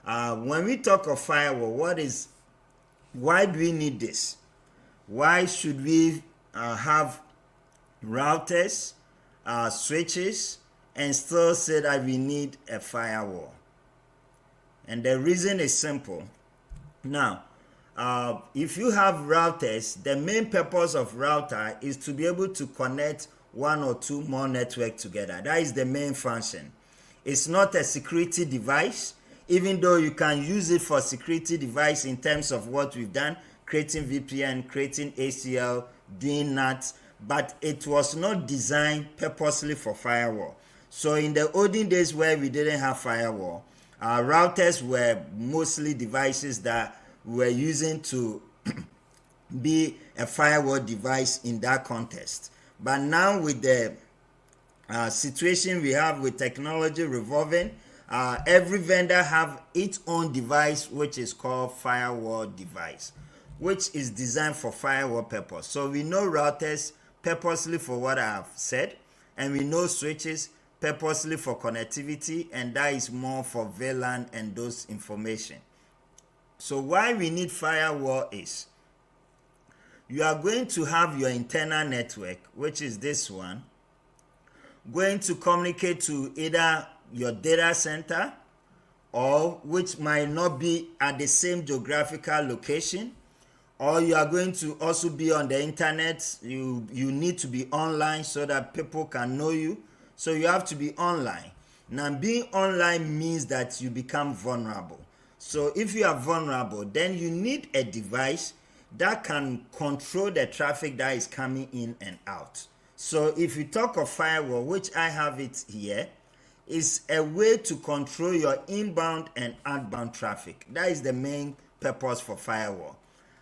When we talk of firewall, why do we need this? Why should we have routers, switches, and still say that we need a firewall? And the reason is simple. Now, if you have routers, the main purpose of router is to be able to connect one or two more networks together. That is the main function. It's not a security device, even though you can use it for security device in terms of what we've done, creating VPN, creating ACL, doing NAT, but it was not designed purposely for firewall. So in the olden days where we didn't have firewall, our routers were mostly devices that we were using to be a firewall device in that context. But now with the situation we have with technology revolving, every vendor have its own device which is called firewall device, which is designed for firewall purpose. So we know routers purposely for what I have said, and we know switches purposely for connectivity, and that is more for VLAN and those information. So why we need firewall is, you are going to have your internal network, which is this one, going to communicate to either your data center, or which might not be at the same geographical location, or you are going to also be on the internet. You need to be online so that people can know you. So you have to be online. Now, being online means that you become vulnerable. So if you are vulnerable, then you need a device that can control the traffic that is coming in and out. So if you talk of firewall, which I have it here, is a way to control your inbound and outbound traffic. That is the main purpose for firewall,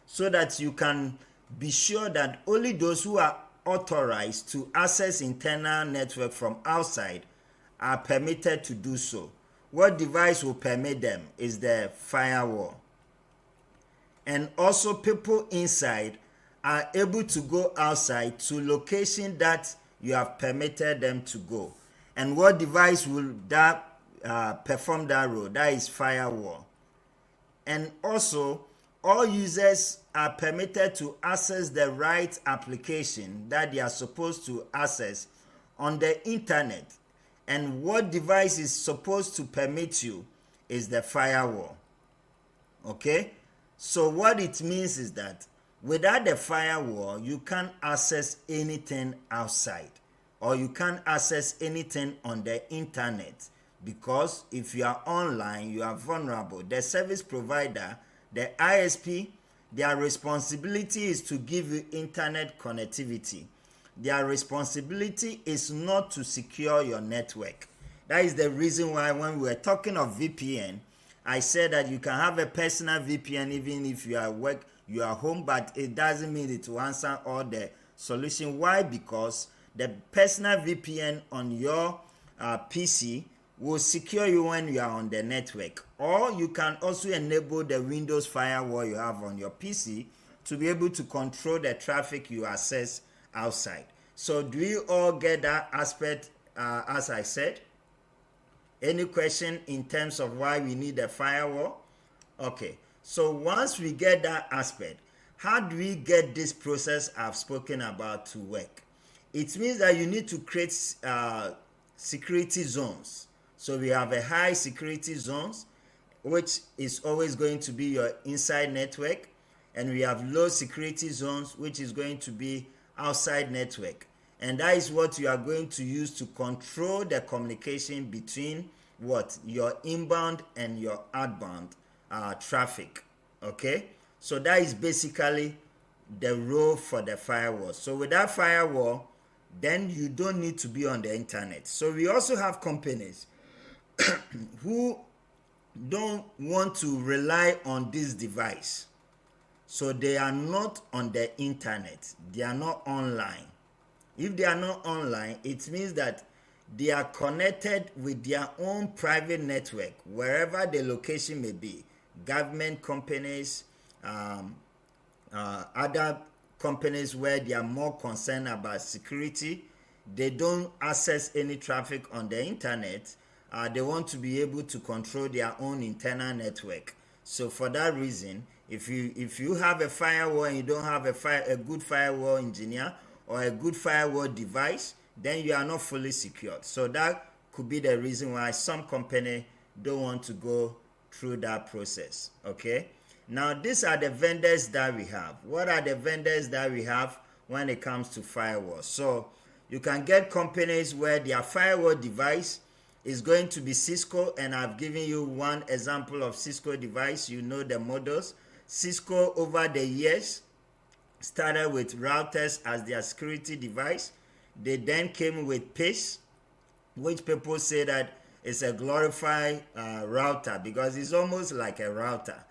so that you can be sure that only those who are authorized to access internal network from outside are permitted to do so. What device will permit them is the firewall. And also people inside are able to go outside to location that you have permitted them to go. And what device will that perform that role? That is firewall. And also, all users are permitted to access the right application that they are supposed to access on the internet. And what device is supposed to permit you is the firewall. Okay? So what it means is that without the firewall, you can't access anything outside, or you can't access anything on the internet, because if you are online, you are vulnerable. The service provider, the ISP, their responsibility is to give you internet connectivity. Their responsibility is not to secure your network. That is the reason why when we were talking of VPN, I said that you can have a personal VPN even if you are at work, you are home, but it doesn't mean it will answer all the solution. Why? Because the personal VPN on your PC will secure you when you are on the network. Or you can also enable the Windows firewall you have on your PC to be able to control the traffic you access outside. So do you all get that aspect as I said? Any question in terms of why we need a firewall? Okay, so once we get that aspect, how do we get this process I've spoken about to work? It means that you need to create security zones. So we have a high security zones, which is always going to be your inside network, and we have low security zones, which is going to be outside network. And that is what you are going to use to control the communication between what? Your inbound and your outbound traffic. Okay? So that is basically the role for the firewall. So with that firewall, then you don't need to be on the internet. So we also have companies who don't want to rely on this device. So they are not on the internet. They are not online. If they are not online, it means that they are connected with their own private network, wherever the location may be. Government companies, other companies where they are more concerned about security, they don't access any traffic on the internet they want to be able to control their own internal network. So for that reason, if you have a firewall and you don't have a good firewall engineer or a good firewall device, then you are not fully secured. So that could be the reason why some company don't want to go through that process. Okay, now these are the vendors that we have. What are the vendors that we have when it comes to firewall? So you can get companies where their firewall device is going to be Cisco, and I've given you one example of Cisco device. You know the models. Cisco over the years started with routers as their security device. They then came with PIS, which people say that it's a glorified router because it's almost like a router.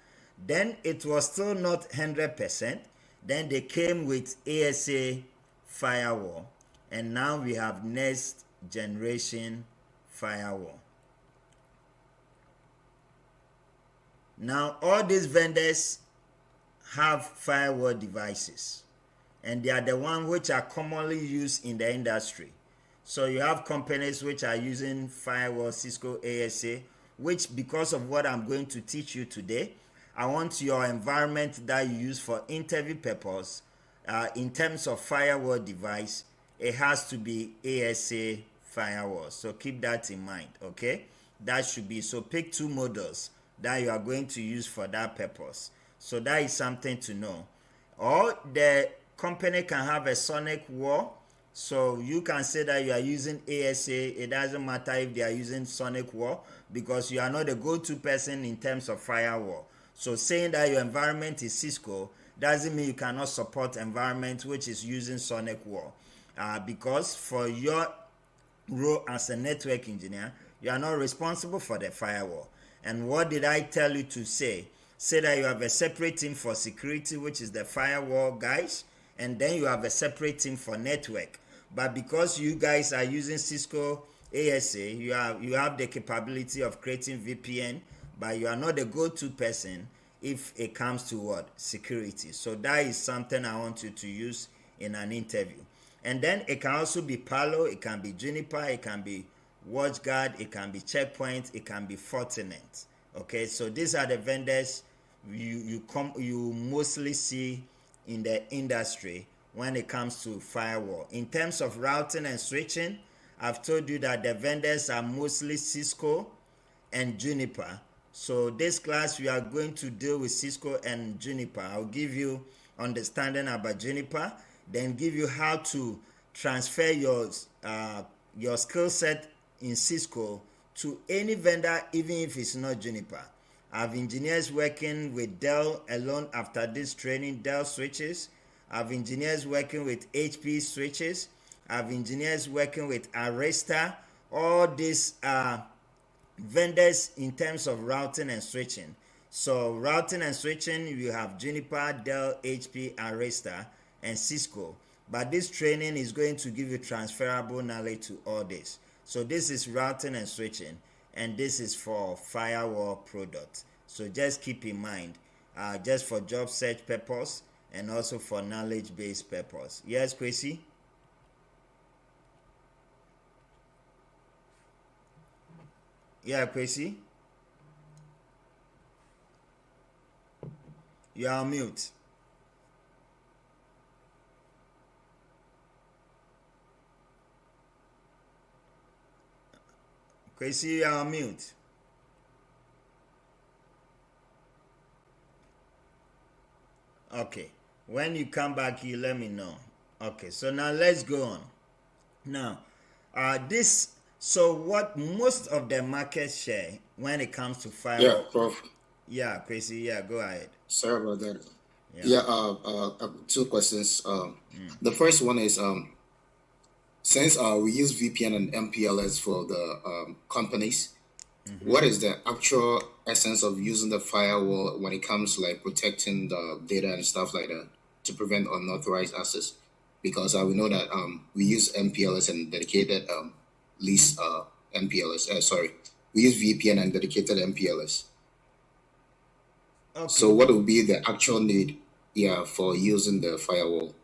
Then it was still not 100%. Then they came with ASA firewall, and now we have next generation firewall. Now all these vendors have firewall devices, and they are the ones which are commonly used in the industry. So you have companies which are using firewall, Cisco ASA, which, because of what I'm going to teach you today, I want your environment that you use for interview purpose, in terms of firewall device, it has to be ASA firewall. So keep that in mind, okay? That should be, so pick two models that you are going to use for that purpose. So that is something to know. Or the company can have a sonic wall. So you can say that you are using ASA. It doesn't matter if they are using sonic wall because you are not the go-to person in terms of firewall. So saying that your environment is Cisco doesn't mean you cannot support environment which is using sonic wall. Because for your role as a network engineer, you are not responsible for the firewall. And what did I tell you to say? Say that you have a separate team for security, which is the firewall guys, and then you have a separate team for network. But because you guys are using Cisco ASA, you have the capability of creating VPN, but you are not the go-to person if it comes to what? Security. So that is something I want you to use in an interview. And then it can also be Palo, it can be Juniper, it can be WatchGuard, it can be Checkpoint, it can be Fortinet. Okay, so these are the vendors you mostly see in the industry when it comes to firewall. In terms of routing and switching, I've told you that the vendors are mostly Cisco and Juniper. So this class we are going to deal with Cisco and Juniper. I'll give you understanding about Juniper, then give you how to transfer your skill set in Cisco to any vendor, even if it's not Juniper. I have engineers working with Dell alone after this training, Dell switches. I have engineers working with HP switches. I have engineers working with Arista. All these vendors in terms of routing and switching. So routing and switching, you have Juniper, Dell, HP, Arista, and Cisco. But this training is going to give you transferable knowledge to all this. So this is routing and switching, and this is for firewall products. So just keep in mind, just for job search purpose and also for knowledge-based purpose. Yes, Kwesi? Yeah, Kwesi? You are on mute. Kwesi, you are on mute. Okay. When you come back, you let me know. Okay, so now let's go on. Now, so what most of the market share when it comes to firewall? Yeah, Prof. Yeah, Kwesi, yeah, go ahead. Sorry about that. Yeah, two questions. The first one is since we use VPN and MPLS for the companies, what is the actual essence of using the firewall when it comes to like protecting the data and stuff like that to prevent unauthorized access? Because we know that we use MPLS and dedicated lease MPLS. We use VPN and dedicated MPLS. Okay. So what would be the actual need, for using the firewall?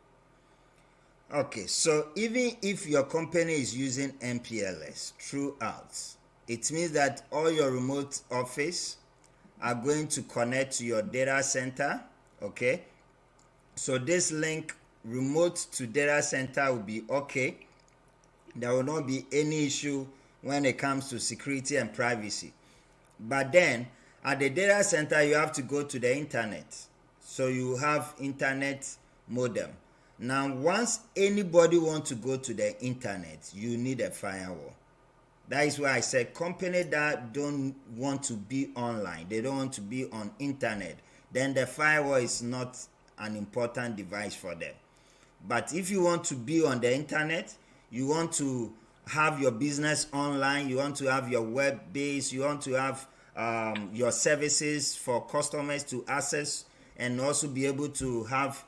Okay, so even if your company is using MPLS throughout, It means that all your remote office are going to connect to your data center. Okay, so this link remote to data center will be okay. There will not be any issue when it comes to security and privacy. But then at the data center you have to go to the internet, so you have internet modem. Now once anybody wants to go to the internet, you need a firewall. That is why I said companies that don't want to be online, they don't want to be on internet, then the firewall is not an important device for them. But if you want to be on the internet, you want to have your business online, you want to have your web base, you want to have your services for customers to access, and also be able to have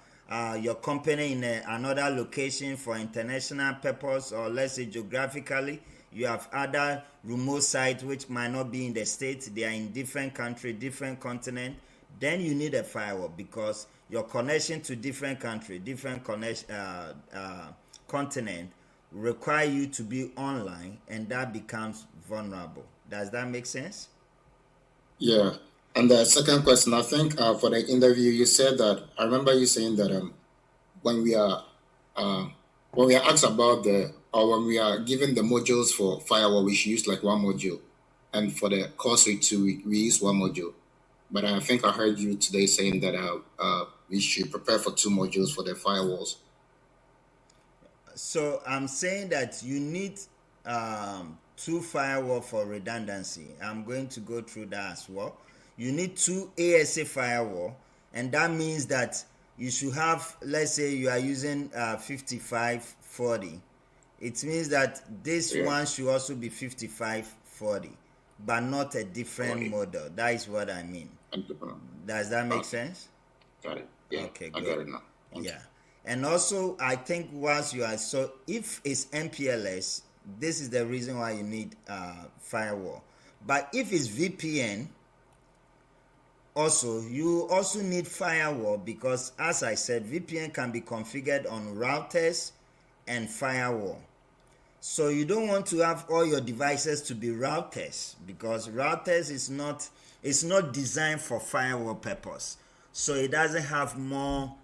your company in another location for international purpose, or let's say geographically you have other remote sites which might not be in the States, they are in different country, different continent, then you need a firewall, because your connection to different country, different continent require you to be online, and that becomes vulnerable. Does that make sense? Yeah. And the second question, I think for the interview, you said that, I remember you saying that when we are asked about when we are given the modules for firewall, we should use like one module, and for the course we use one module. But I think I heard you today saying that we should prepare for two modules for the firewalls. So I'm saying that you need two firewall for redundancy. I'm going to go through that as well. You need two ASA firewall, and that means that you should have, let's say you are using 5540. It means that this one should also be 5540, but not a different model. That is what I mean. Does that make sense? Got it. Yeah. Okay, good. I got it now. Yeah. And also, I think once you are, so if it's MPLS, this is the reason why you need firewall. But if it's VPN, also you also need firewall, because as I said, VPN can be configured on routers and firewall. So you don't want to have all your devices to be routers, because routers is not designed for firewall purpose. So it doesn't have more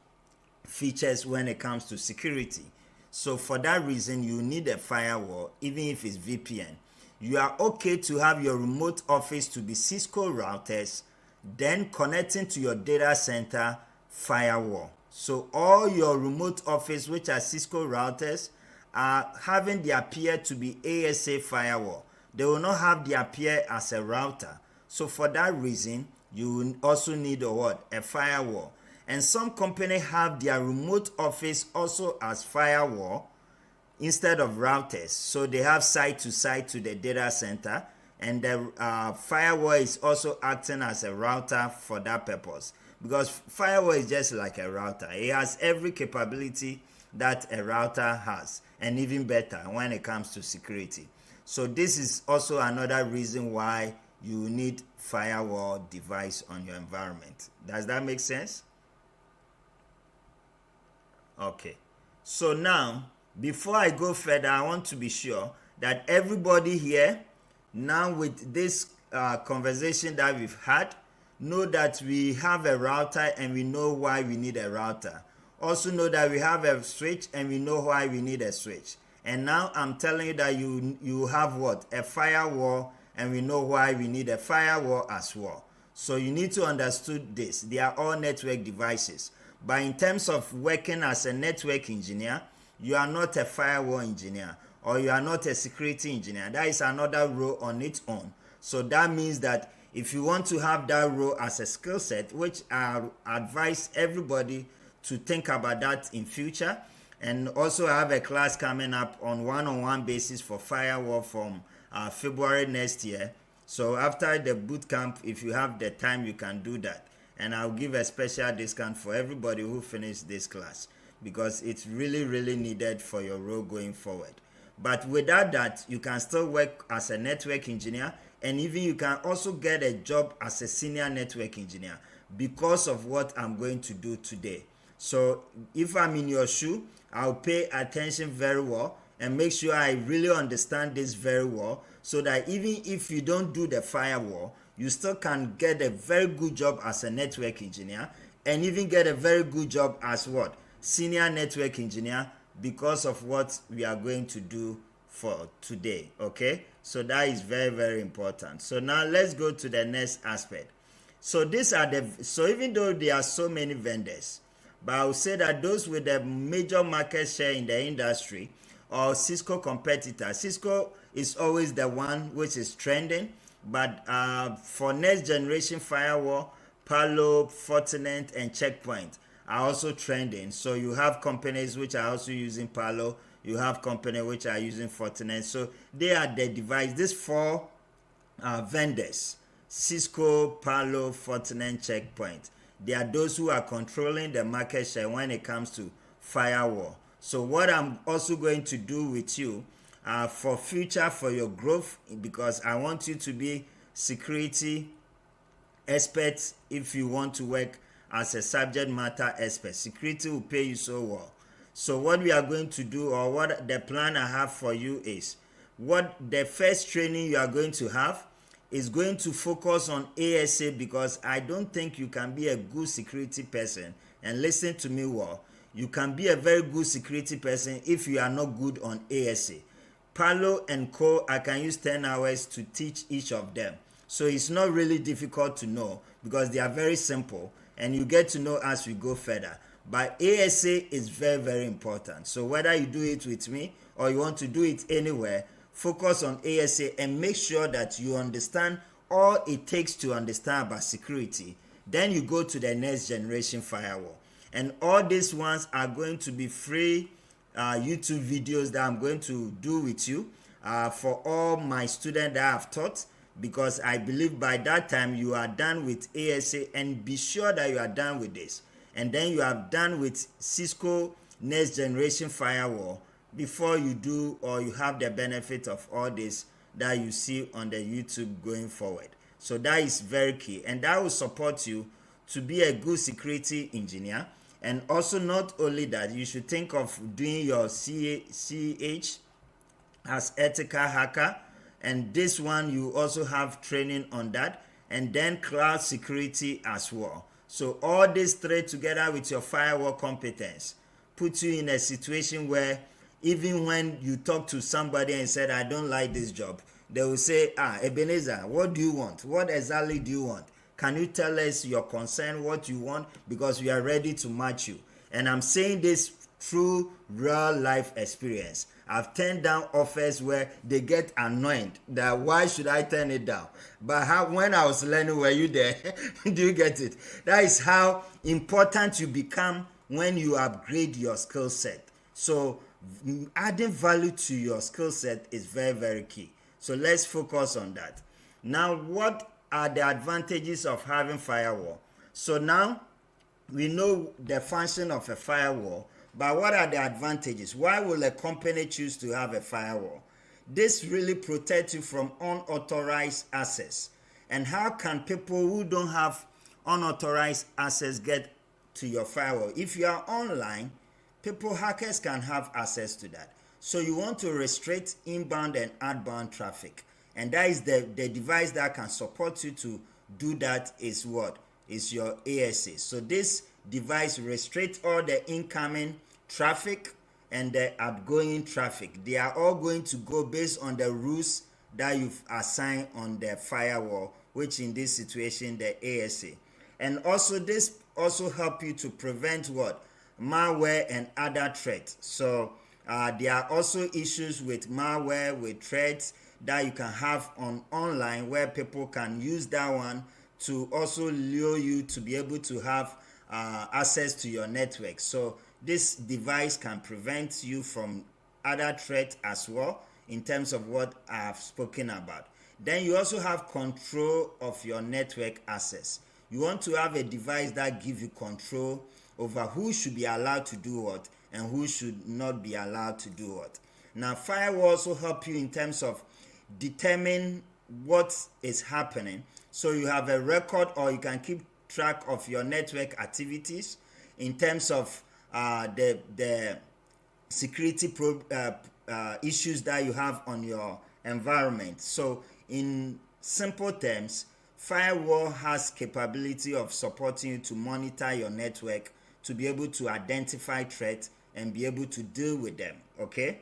features when it comes to security. So for that reason, you need a firewall, even if it's VPN. You are okay to have your remote office to be Cisco routers, then connecting to your data center firewall. So all your remote office, which are Cisco routers, are having their peer to be ASA firewall. They will not have their peer as a router. So for that reason, you also need a firewall. And some companies have their remote office also as firewall instead of routers. So they have site to site to the data center, and the firewall is also acting as a router for that purpose. Because firewall is just like a router. It has every capability that a router has, and even better when it comes to security. So this is also another reason why you need firewall device on your environment. Does that make sense? Okay. So now, before I go further, I want to be sure that everybody here, now with this conversation that we've had, know that we have a router and we know why we need a router. Also know that we have a switch and we know why we need a switch. And now I'm telling you that you have what? A firewall, and we know why we need a firewall as well. So you need to understand this. They are all network devices. But in terms of working as a network engineer, you are not a firewall engineer, or you are not a security engineer. That is another role on its own. So that means that if you want to have that role as a skill set, which I advise everybody to think about that in future, and also have a class coming up on one-on-one basis for firewall from February next year. So after the boot camp, if you have the time, you can do that. And I'll give a special discount for everybody who finished this class, because it's really, really needed for your role going forward. But without that, you can still work as a network engineer, and even you can also get a job as a senior network engineer because of what I'm going to do today. So if I'm in your shoe, I'll pay attention very well, and make sure I really understand this very well, so that even if you don't do the firewall, you still can get a very good job as a network engineer, and even get a very good job as what? Senior network engineer, because of what we are going to do for today. Okay, so that is very, very important. So now let's go to the next aspect. So these are so even though there are so many vendors, but I would say that those with the major market share in the industry or Cisco competitors, Cisco is always the one which is trending, but for next generation firewall, Palo, Fortinet, and Checkpoint are also trending. So you have companies which are also using Palo, you have companies which are using Fortinet. So they are the device. These four vendors, Cisco, Palo, Fortinet, Checkpoint, they are those who are controlling the market share when it comes to firewall. So what I'm also going to do with you for future, for your growth, because I want you to be security experts. If you want to work as a subject matter expert, security will pay you so well. So what we are going to do, or what the plan I have for you is, what the first training you are going to have is going to focus on ASA, because I don't think you can be a good security person, and listen to me well, you can be a very good security person if you are not good on ASA. Palo and Co, I can use 10 hours to teach each of them. So it's not really difficult to know, because they are very simple, and you get to know as we go further. But ASA is very, very important. So whether you do it with me or you want to do it anywhere, focus on ASA and make sure that you understand all it takes to understand about security. Then you go to the next generation firewall. And all these ones are going to be free YouTube videos that I'm going to do with you for all my students that I've taught, because I believe by that time you are done with ASA, and be sure that you are done with this. And then you are done with Cisco next generation firewall before you do, or you have the benefit of all this that you see on the YouTube going forward. So that is very key, and that will support you to be a good security engineer. And also, not only that, you should think of doing your CH as ethical hacker, and this one you also have training on that, and then cloud security as well. So all these three together with your firewall competence put you in a situation where even when you talk to somebody and said, I don't like this job, they will say, Ebenezer, what do you want? What exactly do you want? Can you tell us your concern, what you want? Because we are ready to match you. And I'm saying this through real life experience. I've turned down offers where they get annoyed that why should I turn it down? But when I was learning, were you there? Do you get it? That is how important you become when you upgrade your skill set. So adding value to your skill set is very, very key. So let's focus on that. Now, what are the advantages of having firewall? So now we know the function of a firewall, but what are the advantages? Why will a company choose to have a firewall? This really protects you from unauthorized access. And how can people who don't have unauthorized access get to your firewall? If you are online, hackers can have access to that. So you want to restrict inbound and outbound traffic. And that is the device that can support you to do that is what? Is your ASA. So this device restricts all the incoming traffic and the outgoing traffic. They are all going to go based on the rules that you've assigned on the firewall, which in this situation, the ASA. And also this also help you to prevent what? Malware and other threats. So there are also issues with malware, with threats that you can have online, where people can use that one to also lure you to be able to have access to your network. So this device can prevent you from other threats as well, in terms of what I have spoken about. Then you also have control of your network access. You want to have a device that gives you control over who should be allowed to do what and who should not be allowed to do what. Now, firewall also help you in terms of determine what is happening. So you have a record, or you can keep track of your network activities in terms of the security issues that you have on your environment. So in simple terms, firewall has capability of supporting you to monitor your network, to be able to identify threats and be able to deal with them. Okay,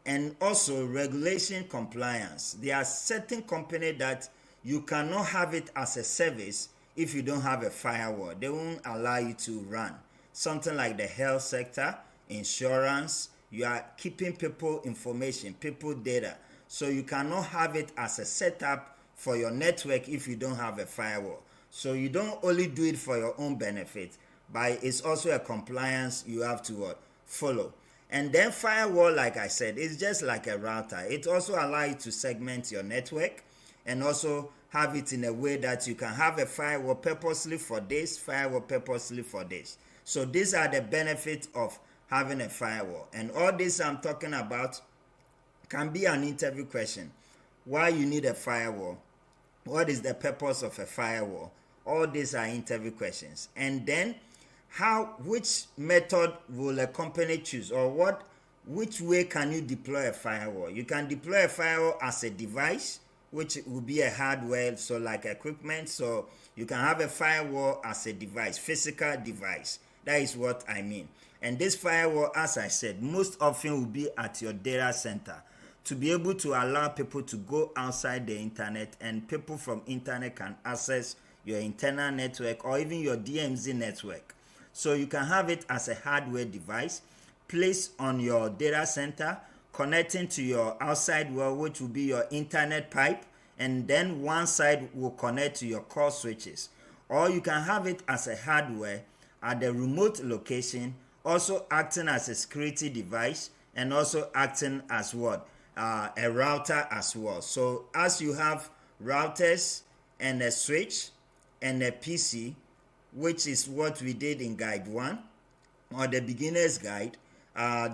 and also regulation compliance. There are certain companies that you cannot have it as a service if you don't have a firewall. They won't allow you to run. Something like the health sector, insurance, you are keeping people information, people data. So you cannot have it as a setup for your network if you don't have a firewall. So you don't only do it for your own benefit, but it's also a compliance you have to follow. And then firewall, like I said, is just like a router. It also allows you to segment your network and also have it in a way that you can have a firewall purposely for this, firewall purposely for this. So these are the benefits of having a firewall. And all this I'm talking about can be an interview question. Why you need a firewall? What is the purpose of a firewall? All these are interview questions. And then which method will a company choose, or which way can you deploy a firewall? You can deploy a firewall as a device, which will be a hardware, so like equipment. So you can have a firewall as a device, physical device. That is what I mean. And this firewall, as I said, most often will be at your data center to be able to allow people to go outside the internet, and people from internet can access your internal network or even your DMZ network. So you can have it as a hardware device placed on your data center, connecting to your outside world, which will be your internet pipe, and then one side will connect to your core switches. Or you can have it as a hardware at the remote location, also acting as a security device and also acting as what? A router as well. So as you have routers and a switch and a PC, which is what we did in guide 1 or the beginner's guide,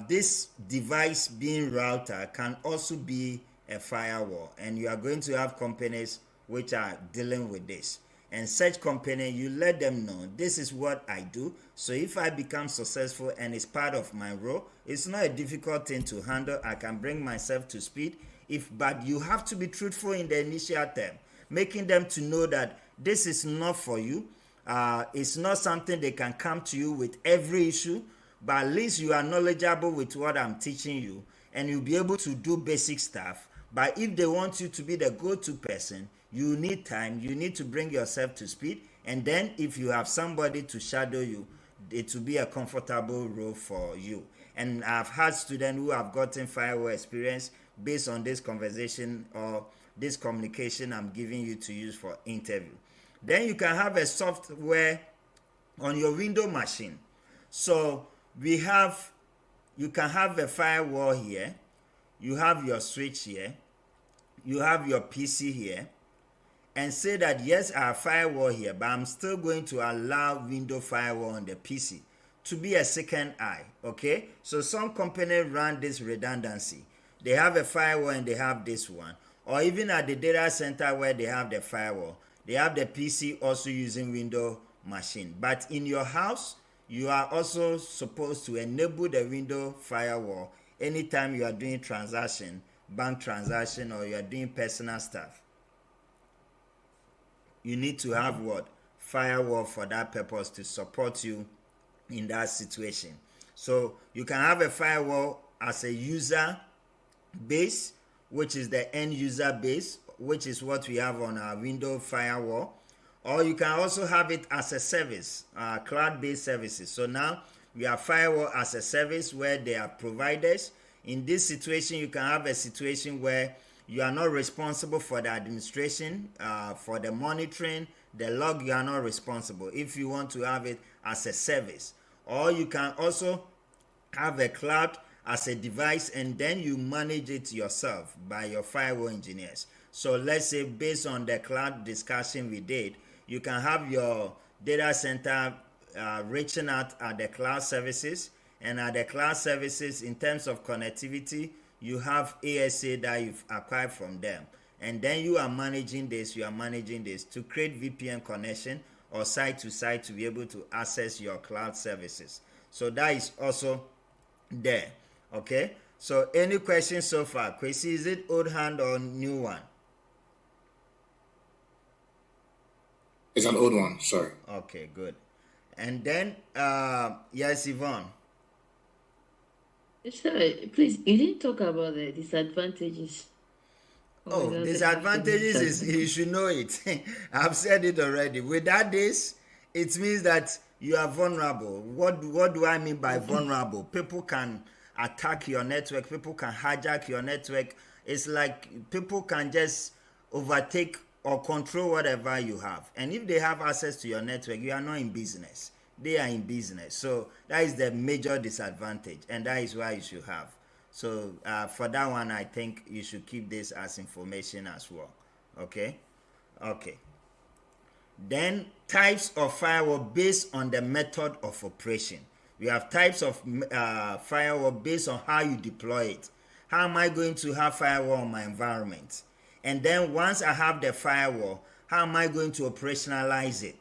this device being router can also be a firewall, and you are going to have companies which are dealing with this. And such company, you let them know this is what I do. So if I become successful and it's part of my role, it's not a difficult thing to handle. I can bring myself to speed. But you have to be truthful in the initial term, making them to know that this is not for you. It's not something they can come to you with every issue, but at least you are knowledgeable with what I'm teaching you, and you'll be able to do basic stuff. But if they want you to be the go-to person, you need time, you need to bring yourself to speed, and then if you have somebody to shadow you, it will be a comfortable role for you. And I've had students who have gotten firewall experience based on this conversation or this communication I'm giving you to use for interview. Then you can have a software on your Windows machine. So you can have a firewall here, you have your switch here, you have your PC here, and say that yes, I have firewall here, but I'm still going to allow Windows firewall on the PC to be a second eye. Okay, so some companies run this redundancy. They have a firewall and they have this one, or even at the data center where they have the firewall, they have the PC also using Windows machine. But in your house, you are also supposed to enable the Windows firewall anytime you are doing transaction, bank transaction, or you are doing personal stuff. You need to have what? Firewall for that purpose to support you in that situation. So you can have a firewall as a user base, which is the end user base, which is what we have on our Windows firewall. Or you can also have it as a service, cloud-based services. So now we have firewall as a service where they are providers. In this situation, you can have a situation where you are not responsible for the administration, for the monitoring, the log, you are not responsible if you want to have it as a service. Or you can also have a cloud as a device, and then you manage it yourself by your firewall engineers. So let's say based on the cloud discussion we did, you can have your data center reaching out at the cloud services, and at the cloud services in terms of connectivity, you have ASA that you've acquired from them. And then you are managing this to create VPN connection or site to site to be able to access your cloud services. So that is also there. Okay. So any questions so far? Kwesi, is it old hand or new one? It's an old one, sorry. Okay, good. And then, yes, Yvonne. Sorry, please, you didn't talk about the disadvantages. Oh, disadvantages is you should know it. I've said it already. Without this, it means that you are vulnerable. What do I mean by vulnerable? People can attack your network. People can hijack your network. It's like people can just overtake or control whatever you have. And if they have access to your network, you are not in business. They are in business. So that is the major disadvantage, and that is why you should have. So for that one, I think you should keep this as information as well. Okay? Okay. Then types of firewall based on the method of operation. We have types of firewall based on how you deploy it. How am I going to have firewall on my environment? And then once I have the firewall, how am I going to operationalize it?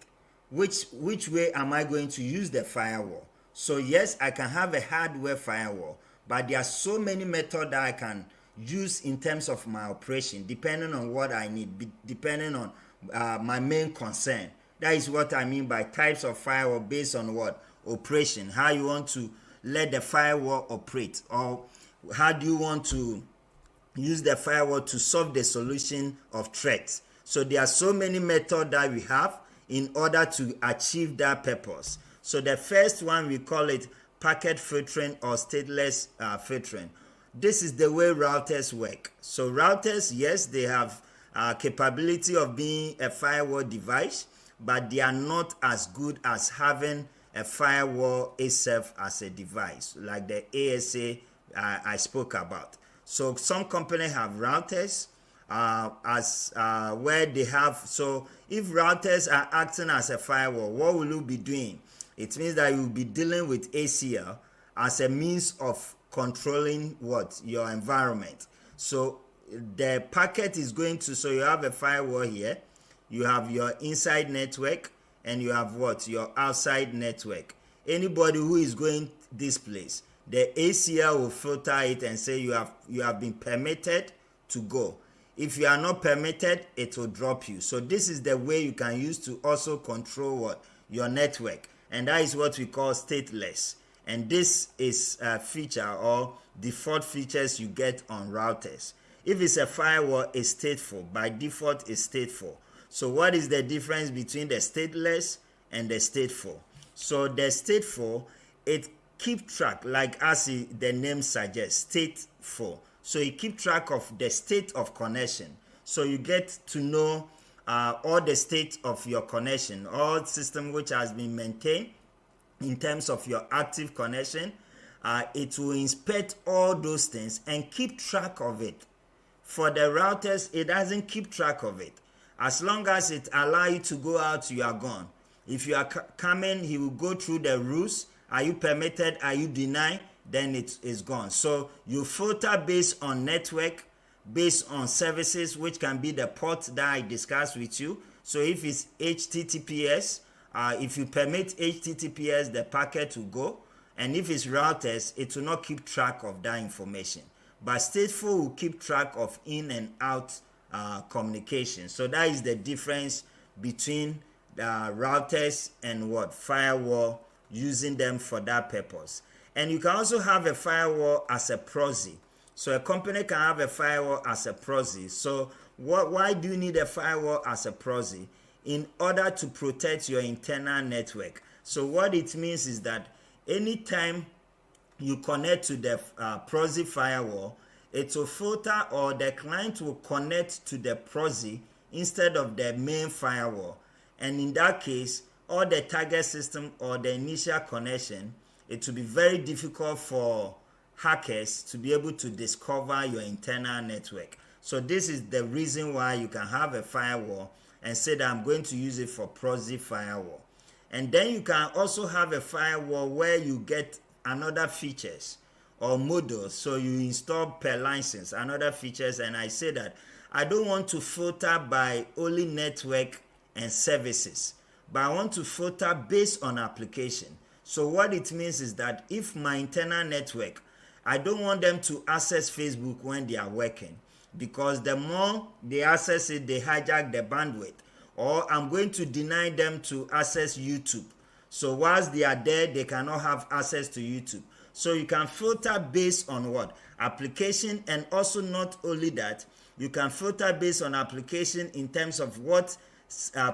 Which way am I going to use the firewall? So yes, I can have a hardware firewall, but there are so many methods that I can use in terms of my operation, depending on what I need, depending on my main concern. That is what I mean by types of firewall based on what? Operation. How you want to let the firewall operate, or how do you want to use the firewall to solve the solution of threats. So there are so many methods that we have in order to achieve that purpose. So the first one, we call it packet filtering or stateless filtering. This is the way routers work. So routers, yes, they have capability of being a firewall device, but they are not as good as having a firewall itself as a device, like the ASA I spoke about. So some companies have routers where they have, so if routers are acting as a firewall, what will you be doing? It means that you will be dealing with ACL as a means of controlling what? Your environment. So the packet is going to, so you have a firewall here, you have your inside network, and you have what? Your outside network. Anybody who is going this place, the ACL will filter it and say you have been permitted to go. If you are not permitted, it will drop you. So this is the way you can use to also control what? Your network. And that is what we call stateless. And this is a feature or default features you get on routers. If it's a firewall, it's stateful. By default, it's stateful. So what is the difference between the stateless and the stateful? So the stateful, it keep track, like as the name suggests, stateful. So you keep track of the state of connection. So you get to know all the state of your connection, all system which has been maintained in terms of your active connection. It will inspect all those things and keep track of it. For the routers, it doesn't keep track of it. As long as it allows you to go out, you are gone. If you are coming, he will go through the rules. Are you permitted? Are you denied? Then it is gone. So you filter based on network, based on services, which can be the port that I discussed with you. So if it's HTTPS, if you permit HTTPS, the packet will go. And if it's routers, it will not keep track of that information. But stateful will keep track of in and out communication. So that is the difference between the routers and what? Firewall, using them for that purpose. And you can also have a firewall as a proxy. So a company can have a firewall as a proxy. So why do you need a firewall as a proxy? In order to protect your internal network. So what it means is that anytime you connect to the proxy firewall, it will filter, or the client will connect to the proxy instead of the main firewall. And in that case, all the target system or the initial connection, it will be very difficult for hackers to be able to discover your internal network. So this is the reason why you can have a firewall and say that I'm going to use it for proxy firewall. And then you can also have a firewall where you get another features or modules. So you install per license another features, and I say that I don't want to filter by only network and services, but I want to filter based on application. So what it means is that if my internal network, I don't want them to access Facebook when they are working, because the more they access it, they hijack the bandwidth. Or I'm going to deny them to access YouTube. So whilst they are there, they cannot have access to YouTube. So you can filter based on what? Application, and also not only that, you can filter based on application in terms of what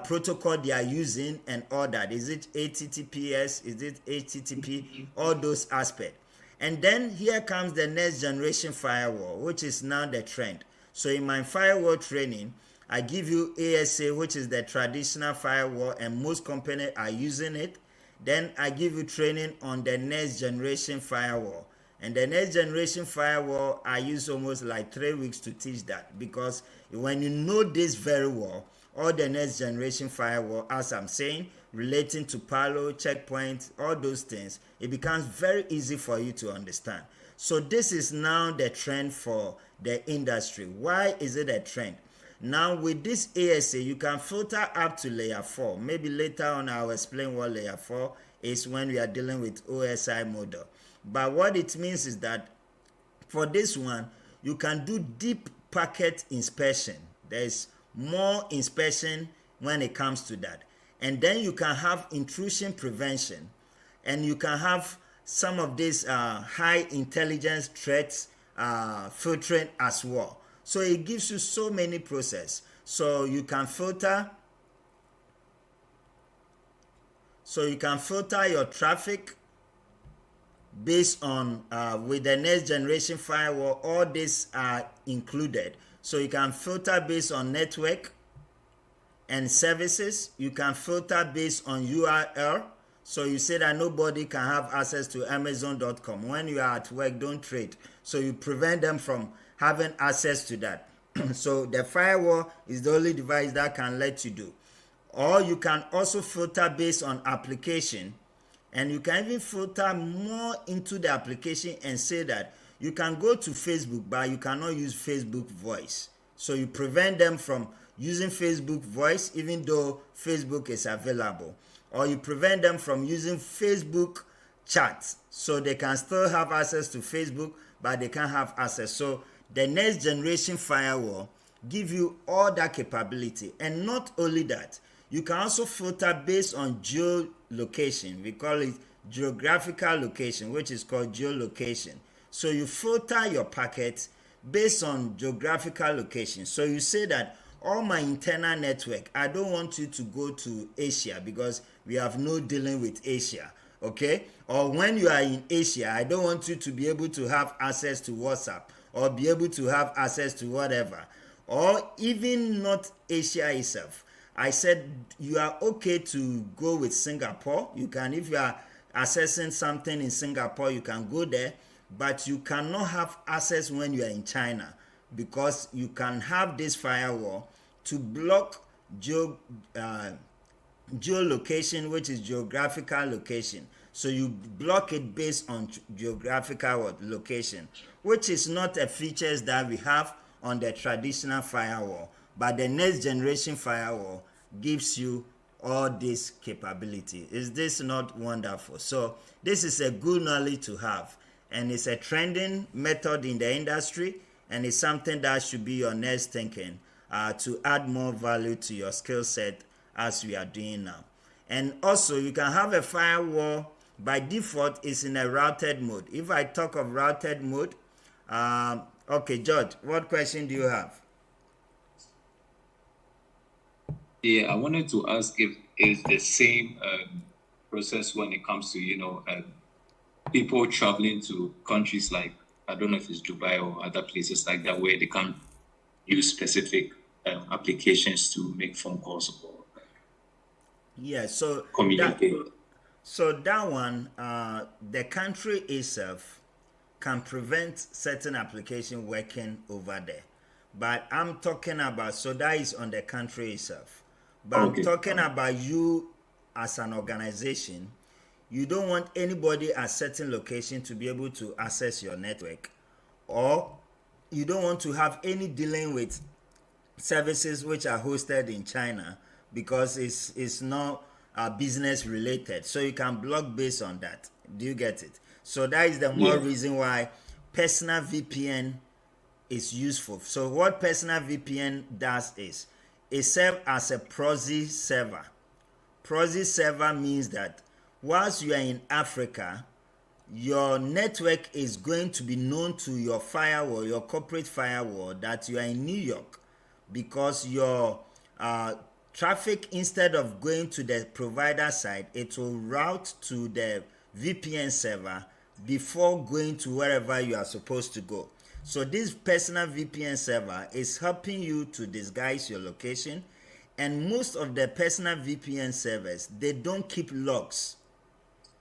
protocol they are using and all that. Is it HTTPS? Is it HTTP? All those aspects. And then here comes the next generation firewall, which is now the trend. So in my firewall training, I give you ASA, which is the traditional firewall, and most companies are using it. Then I give you training on the next generation firewall. And the next generation firewall, I use almost like 3 weeks to teach that, because when you know this very well, all the next generation firewall, as I'm saying, relating to Palo, checkpoint, all those things, it becomes very easy for you to understand. So this is now the trend for the industry. Why is it a trend? Now with this ASA, you can filter up to layer 4. Maybe later on I'll explain what layer 4 is when we are dealing with OSI model. But what it means is that for this one, you can do deep packet inspection. There's more inspection when it comes to that. And then you can have intrusion prevention. And you can have some of these high intelligence threats filtering as well. So it gives you so many processes. So you can filter. So you can filter your traffic based on with the next generation firewall. All these are included. So you can filter based on network and services. You can filter based on URL. So you say that nobody can have access to Amazon.com. When you are at work, don't trade. So you prevent them from having access to that. So the firewall is the only device that can let you do. Or you can also filter based on application. And you can even filter more into the application and say that you can go to Facebook, but you cannot use Facebook voice. So you prevent them from using Facebook voice, even though Facebook is available. Or you prevent them from using Facebook chat, so they can still have access to Facebook, but they can't have access. So the next generation firewall give you all that capability. And not only that, you can also filter based on geolocation. We call it geographical location, which is called geolocation. So you filter your packets based on geographical location. So you say that all my internal network, I don't want you to go to Asia because we have no dealing with Asia, okay? Or when you are in Asia, I don't want you to be able to have access to WhatsApp or be able to have access to whatever. Or even not Asia itself. I said you are okay to go with Singapore. You can, if you are accessing something in Singapore, you can go there, but you cannot have access when you are in China, because you can have this firewall to block geolocation, which is geographical location. So you block it based on geographical location, which is not a feature that we have on the traditional firewall, but the next generation firewall gives you all this capability. Is this not wonderful? So this is a good knowledge to have, and it's a trending method in the industry, and it's something that should be your next thinking to add more value to your skill set as we are doing now. And also you can have a firewall by default is in a routed mode. If I talk of routed mode, okay, George, what question do you have? Yeah, I wanted to ask if it's the same process when it comes to, people traveling to countries like, I don't know if it's Dubai or other places like that, where they can use specific applications to make phone calls or communicate. That one, the country itself can prevent certain application working over there. But I'm talking about, so that is on the country itself. But okay. I'm talking about you as an organization. You don't want anybody at certain location to be able to access your network, or you don't want to have any dealing with services which are hosted in China, because it's not business related. So you can block based on that. Do you get it? So that is the more reason why personal VPN is useful. So what personal VPN does is it serves as a proxy server. Proxy server means that whilst you are in Africa, your network is going to be known to your firewall, your corporate firewall, that you are in New York, because your traffic, instead of going to the provider side, it will route to the VPN server before going to wherever you are supposed to go. So this personal VPN server is helping you to disguise your location, and most of the personal VPN servers, they don't keep logs.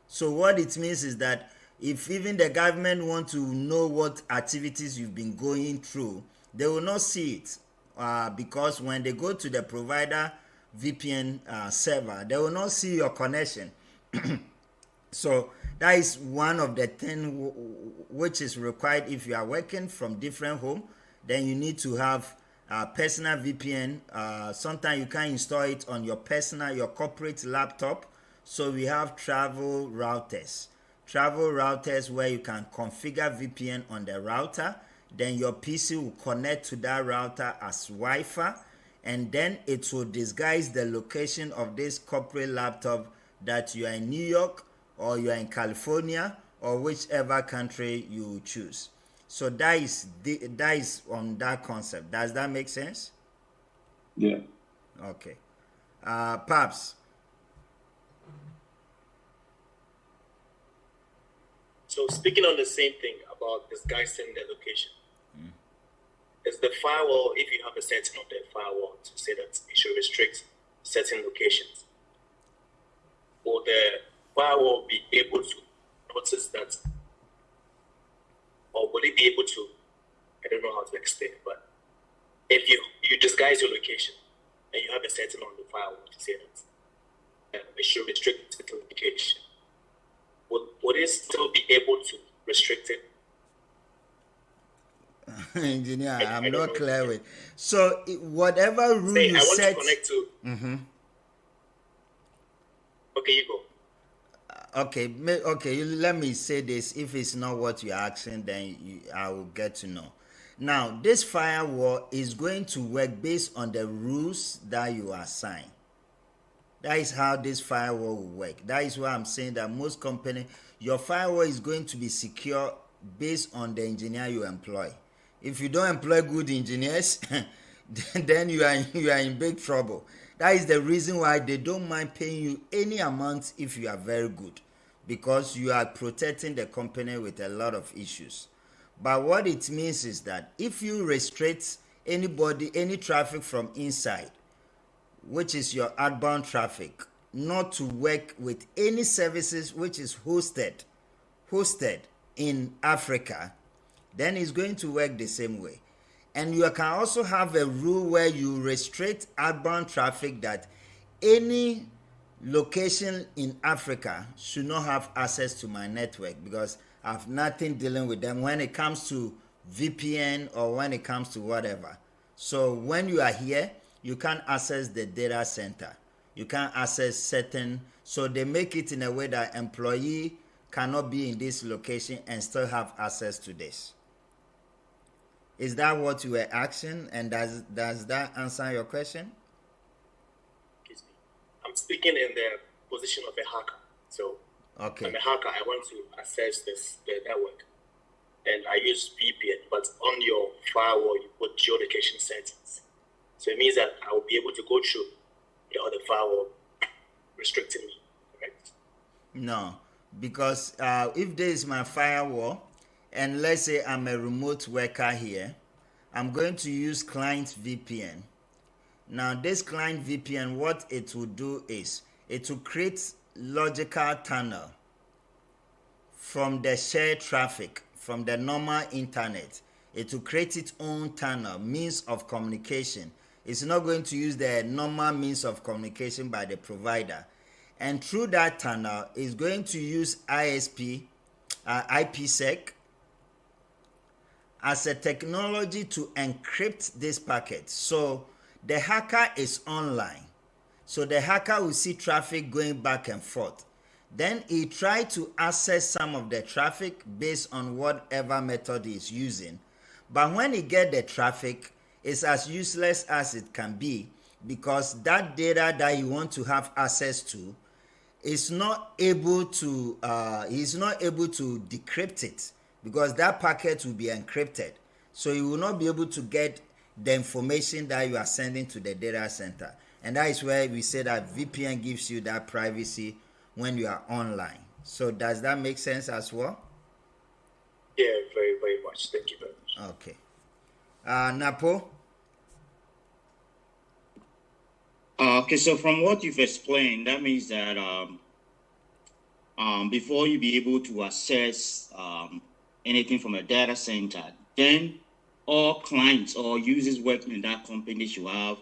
So what it means is that if even the government want to know what activities you've been going through, they will not see it, because when they go to the provider VPN server, they will not see your connection. So that is one of the things which is required if you are working from different home. Then you need to have personal VPN. Sometimes you can install it on your personal, your corporate laptop. So we have travel routers where you can configure VPN on the router. Then your PC will connect to that router as Wi-Fi, and then it will disguise the location of this corporate laptop, that you are in New York or you are in California or whichever country you choose. So that is on that concept. Does that make sense? Yeah. Okay. Paps. So speaking on the same thing about disguising the location, is the firewall, if you have a setting on the firewall to say that it should restrict certain locations, will the firewall be able to notice that, or will it be able to, I don't know how to explain it, but if you disguise your location and you have a setting on the firewall to say that it should restrict certain location, would it still be able to restrict it? Engineer, I'm not clear with. So whatever rule Say, you I want set. to connect to. Okay, you go. Okay. Let me say this. If it's not what you're asking, then I will get to know. Now, this firewall is going to work based on the rules that you assign. That is how this firewall will work. That is why I'm saying that most company, your firewall is going to be secure based on the engineer you employ. If you don't employ good engineers, then you are in big trouble. That is the reason why they don't mind paying you any amount if you are very good, because you are protecting the company with a lot of issues. But what it means is that if you restrict any traffic from inside, which is your outbound traffic, not to work with any services which is hosted in Africa, then it's going to work the same way. And you can also have a rule where you restrict outbound traffic, that any location in Africa should not have access to my network, because I have nothing dealing with them when it comes to VPN or when it comes to whatever. So when you are here, you can't access the data center. You can't access certain, so they make it in a way that employee cannot be in this location and still have access to this. Is that what you were asking? And does that answer your question? I'm speaking in the position of a hacker. So okay. I'm a hacker. I want to access the network, and I use VPN. But on your firewall, you put geolocation settings. So it means that I will be able to go through the other firewall, restricting me, correct? No, because if there is my firewall, and let's say I'm a remote worker here, I'm going to use client VPN. Now this client VPN, what it will do is it will create logical tunnel from the shared traffic, from the normal internet. It will create its own tunnel, means of communication. It's not going to use the normal means of communication by the provider. And through that tunnel, it's going to use IPsec as a technology to encrypt this packet. So the hacker is online. So the hacker will see traffic going back and forth. Then he tried to access some of the traffic based on whatever method he's using. But when he get the traffic, it's as useless as it can be, because that data that you want to have access to is not able to he's not able to decrypt it, because that packet will be encrypted. So you will not be able to get the information that you are sending to the data center. And that is where we say that VPN gives you that privacy when you are online. So does that make sense as well? Yeah, very, very much. Thank you very much. Okay. Napo? Okay, so from what you've explained, that means that before you be able to access anything from a data center, then all clients or users working in that company should have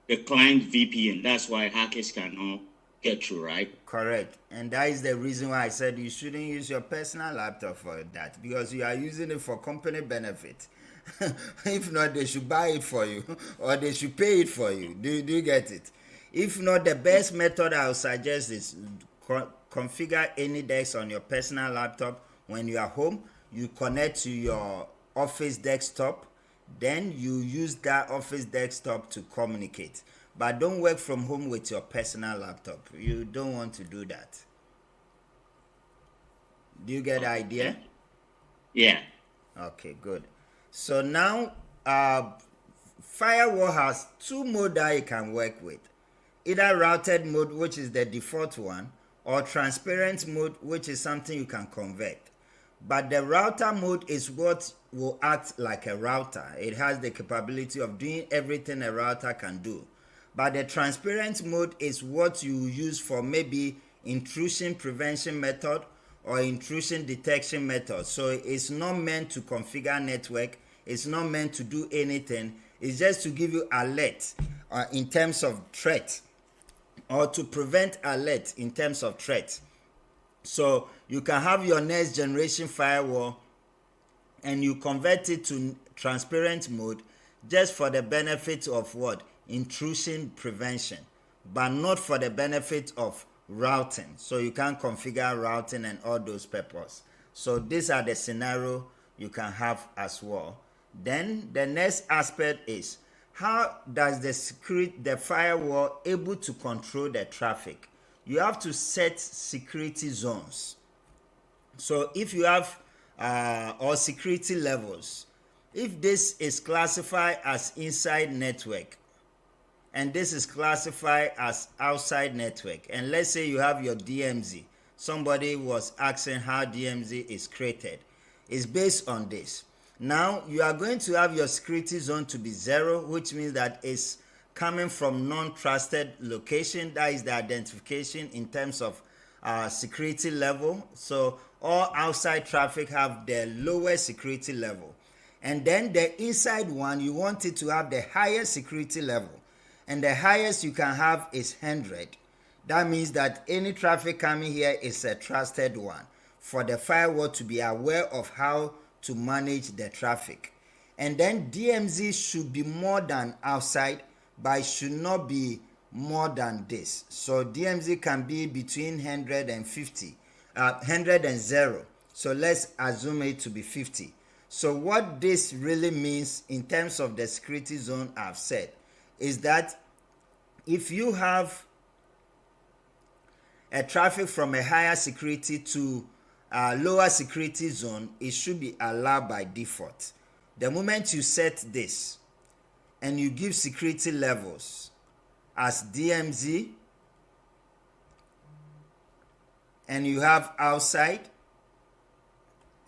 the client VPN. That's why hackers cannot get through, right? Correct. And that is the reason why I said you shouldn't use your personal laptop for that, because you are using it for company benefit. If not, they should buy it for you or they should pay it for you. Do you get it? If not, the best method I would suggest is configure any desk on your personal laptop. When you are home, you connect to your office desktop, then you use that office desktop to communicate. But don't work from home with your personal laptop. You don't want to do that. Do you get the idea? Yeah. Okay, good. So now firewall has two modes that you can work with. Either routed mode, which is the default one, or transparent mode, which is something you can convert. But the router mode is what will act like a router. It has the capability of doing everything a router can do. But the transparent mode is what you use for maybe intrusion prevention method or intrusion detection method. So it's not meant to configure network. It's not meant to do anything. It's just to give you alert in terms of threat, or to prevent alert in terms of threat. So you can have your next generation firewall and you convert it to transparent mode just for the benefit of what? Intrusion prevention, but not for the benefit of routing. So you can configure routing and all those purposes. So these are the scenario you can have as well. Then the next aspect is, how does the firewall able to control the traffic? You have to set security zones. So if you have or security levels, if this is classified as inside network and this is classified as outside network, and let's say you have your DMZ, somebody was asking how DMZ is created, it's based on this. Now you are going to have your security zone to be 0, which means that it's coming from non-trusted location. That is the identification in terms of security level. So all outside traffic have the lowest security level. And then the inside one, you want it to have the highest security level. And the highest you can have is 100. That means that any traffic coming here is a trusted one, for the firewall to be aware of how to manage the traffic. And then DMZ should be more than outside, but it should not be more than this. So DMZ can be between 100 and 50, 100 and 0. So let's assume it to be 50. So what this really means in terms of the security zone I've said is that if you have a traffic from a higher security to a lower security zone, it should be allowed by default. The moment you set this and you give security levels as DMZ, and you have outside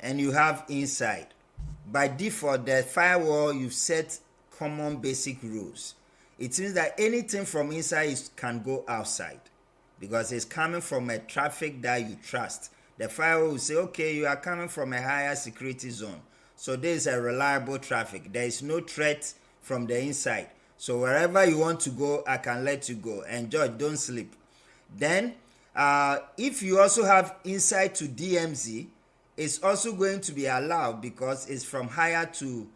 and you have inside, by default the firewall you've set common basic rules. It means that anything from inside can go outside because it's coming from a traffic that you trust. The firewall will say, okay, you are coming from a higher security zone, so this is a reliable traffic. There is no threat from the inside, so wherever you want to go, I can let you go. And George, don't sleep. Then if you also have inside to DMZ, it's also going to be allowed because it's from higher to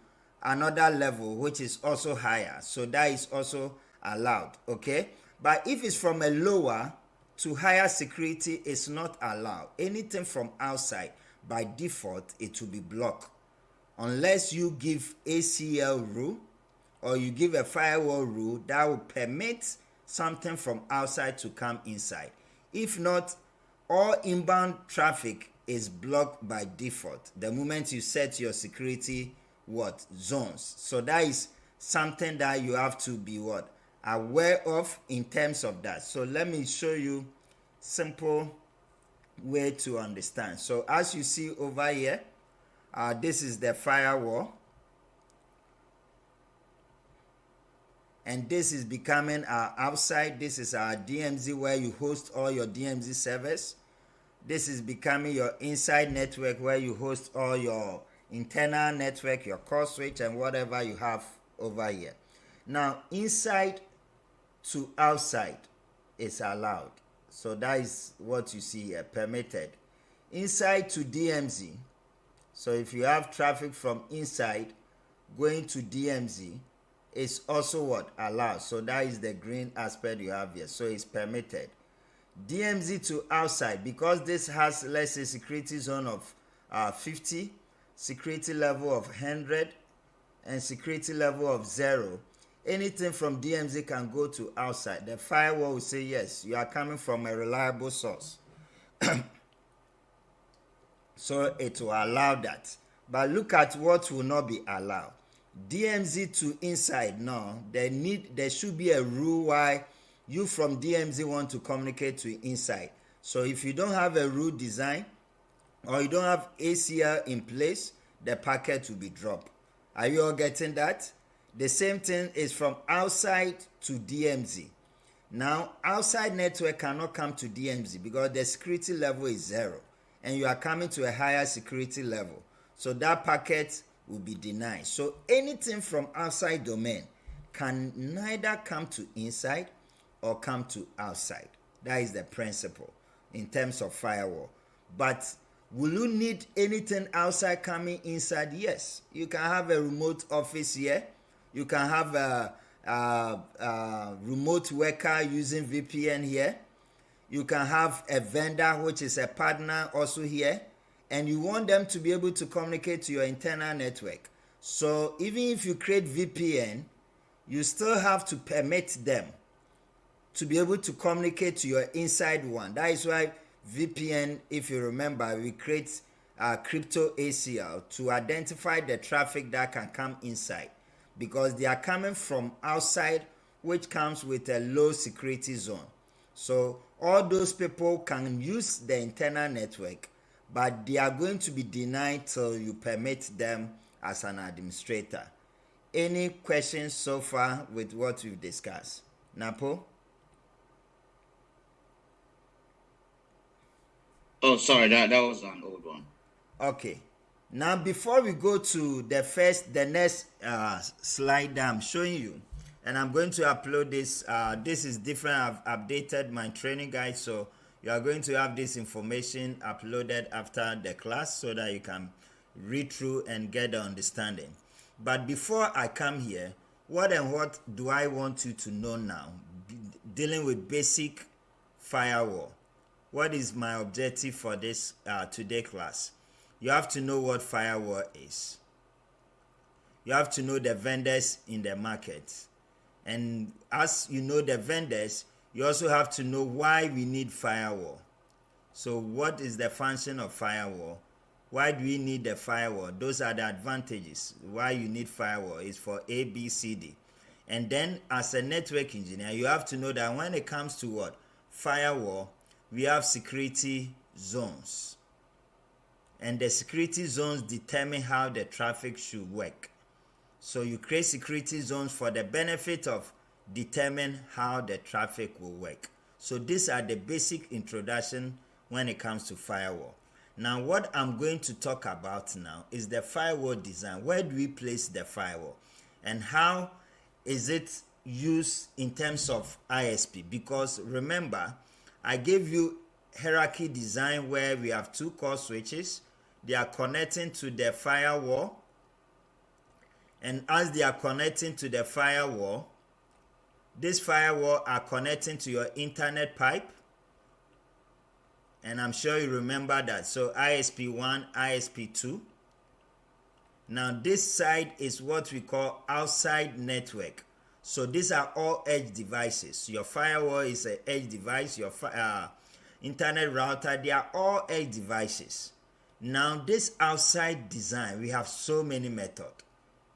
another level, which is also higher, so that is also allowed. Okay, but if it's from a lower to higher security is not allowed. Anything from outside, by default, it will be blocked. Unless you give ACL rule or you give a firewall rule that will permit something from outside to come inside. If not, all inbound traffic is blocked by default the moment you set your security zones. So that is something that you have to be aware of in terms of that. So let me show you simple way to understand. So as you see over here, this is the firewall, and this is becoming our outside. This is our DMZ where you host all your DMZ servers. This is becoming your inside network where you host all your internal network, your core switch, and whatever you have over here. Now, inside to outside is allowed. So that is what you see here, permitted. Inside to DMZ. So if you have traffic from inside going to DMZ, it's also allowed. So that is the green aspect you have here. So it's permitted. DMZ to outside, because this has, let's say, security zone of 50, security level of 100, and security level of 0. Anything from DMZ can go to outside. The firewall will say, yes, you are coming from a reliable source. So it will allow that. But look at what will not be allowed. DMZ to inside, no. There should be a rule why you from DMZ want to communicate to inside. So if you don't have a rule design or you don't have ACL in place, the packet will be dropped. Are you all getting that? The same thing is from outside to DMZ. Now, outside network cannot come to DMZ because the security level is 0 and you are coming to a higher security level. So that packet will be denied. So anything from outside domain can neither come to inside or come to outside. That is the principle in terms of firewall. But will you need anything outside coming inside? Yes. You can have a remote office here. You can have a remote worker using VPN here. You can have a vendor which is a partner also here. And you want them to be able to communicate to your internal network. So even if you create VPN, you still have to permit them to be able to communicate to your inside one. That is why VPN, if you remember, we create crypto ACL to identify the traffic that can come inside, because they are coming from outside, which comes with a low security zone. So all those people can use the internal network, but they are going to be denied till you permit them as an administrator. Any questions so far with what we've discussed? Napo? Oh, sorry, that was an old one. Okay. Now, before we go to the next slide that I'm showing you, and I'm going to upload this. This is different. I've updated my training guide, so you are going to have this information uploaded after the class so that you can read through and get the understanding. But before I come here, what do I want you to know now? Dealing with basic firewall. What is my objective for this today class? You have to know what firewall is. You have to know the vendors in the market. And as you know the vendors, you also have to know why we need firewall. So what is the function of firewall? Why do we need the firewall? Those are the advantages. Why you need firewall is for A, B, C, D. And then as a network engineer, you have to know that when it comes to what? Firewall, we have security zones. And the security zones determine how the traffic should work. So you create security zones for the benefit of determine how the traffic will work. So these are the basic introduction when it comes to firewall. Now what I'm going to talk about now is the firewall design. Where do we place the firewall? And how is it used in terms of ISP? Because remember, I gave you hierarchy design where we have two core switches. They are connecting to the firewall. And as they are connecting to the firewall, this firewall are connecting to your internet pipe, And I'm sure you remember that. So ISP1, ISP2. Now this side is what we call outside network. So these are all edge devices. Your firewall is an edge device. Your internet router, they are all edge devices. Now this outside design, we have so many methods.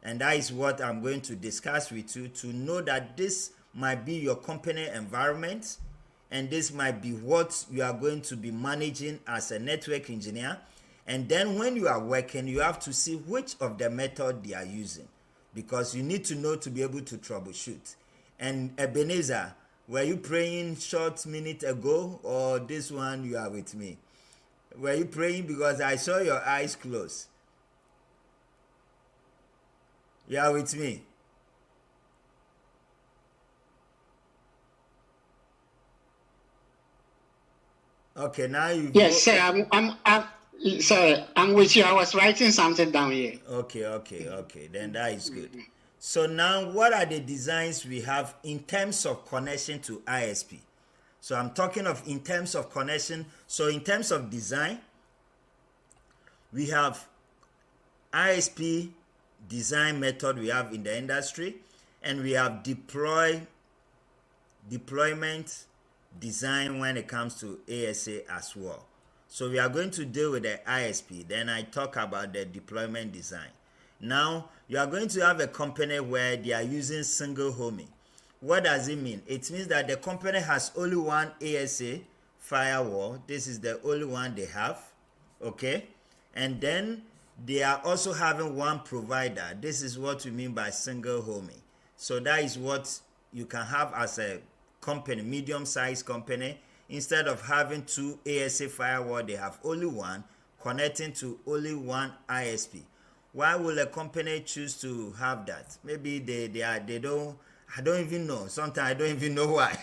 And that is what I'm going to discuss with you to know that this might be your company environment, and this might be what you are going to be managing as a network engineer. And then when you are working, you have to see which of the method they are using, because you need to know to be able to troubleshoot. And Ebenezer, were you praying short minute ago, or this one you are with me? Were you praying? Because I saw your eyes closed. You are with me? Okay, now you. Yes, sir. I'm sorry. I'm with you. I was writing something down here. Okay. Then that is good. So now, what are the designs we have in terms of connection to ISP? So I'm talking of in terms of connection. So in terms of design, we have ISP design method we have in the industry, and we have deployment design when it comes to ASA as well. So we are going to deal with the ISP, then I talk about the deployment design. Now you are going to have a company where they are using single homing. What does it mean? It means that the company has only one ASA firewall. This is the only one they have, okay? And then they are also having one provider. This is what we mean by single homing. So that is what you can have as a company, medium-sized company. Instead of having two ASA firewall, they have only one connecting to only one ISP. Why will a company choose to have that? Maybe they don't. I don't even know. Sometimes I don't even know why.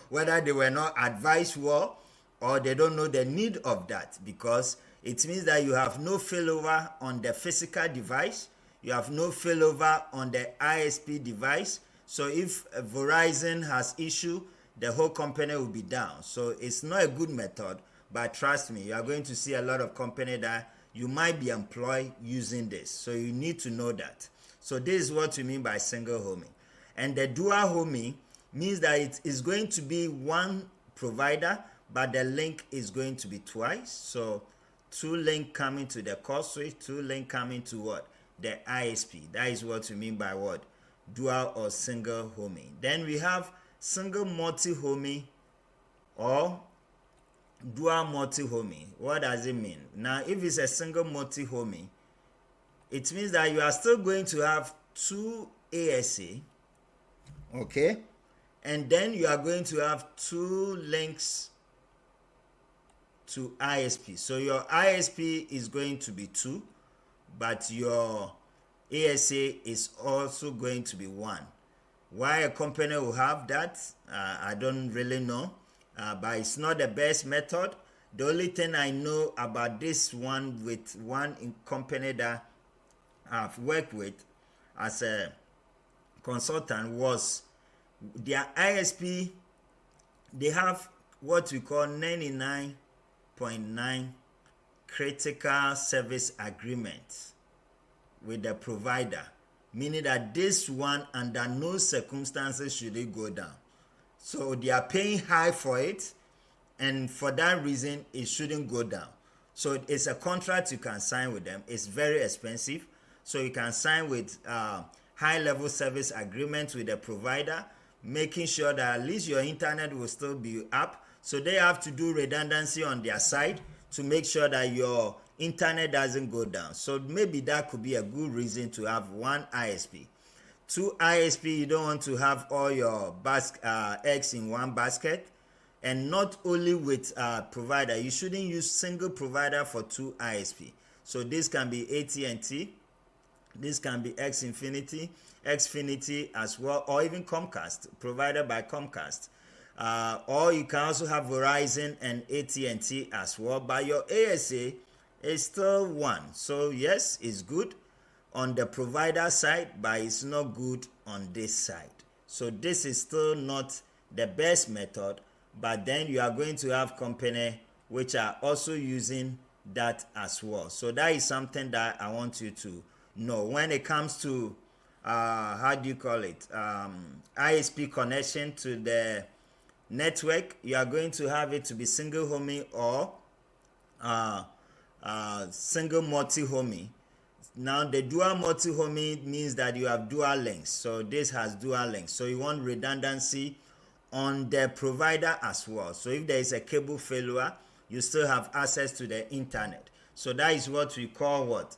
Whether they were not advised well, or they don't know the need of that, because it means that you have no failover on the physical device. You have no failover on the ISP device. So if Verizon has issue, the whole company will be down. So it's not a good method, but trust me, you are going to see a lot of companies that you might be employed using this. So you need to know that. So this is what we mean by single homing. And the dual homing means that it is going to be one provider, but the link is going to be twice. So two link coming to the core switch, two link coming to what? The ISP. That is what we mean by what? Dual or single homing. Then we have single multi-homing or dual multi-homing. What does it mean? Now, if it's a single multi-homing, it means that you are still going to have two ASA, okay? And then you are going to have two links to ISP. So your ISP is going to be two, but your ASA is also going to be one. Why a company will have that, I don't really know, but it's not the best method. The only thing I know about this one with one company that I've worked with as a consultant was their ISP. They have what we call 99.9 critical service agreement with the provider, meaning that this one under no circumstances should it go down. So they are paying high for it, and for that reason it shouldn't go down. So it's a contract you can sign with them. It's very expensive, so you can sign with high level service agreement with the provider, making sure that at least your internet will still be up. So they have to do redundancy on their side to make sure that your internet doesn't go down. So maybe that could be a good reason to have one ISP. Two ISP, you don't want to have all your eggs in one basket. And not only with provider, you shouldn't use single provider for two ISP. So this can be AT&T, this can be Xfinity as well, or even Comcast, provided by Comcast. Or you can also have Verizon and AT&T as well, but your ASA is still one. So yes, it's good on the provider side, but it's not good on this side. So this is still not the best method, but then you are going to have company which are also using that as well. So that is something that I want you to know. When it comes to how do you call it, ISP connection to the network, you are going to have it to be single homing or single multi-homing. Now the dual multi-homing means that you have dual links. So this has dual links. So you want redundancy on the provider as well. So if there is a cable failure, you still have access to the internet. So that is what we call what?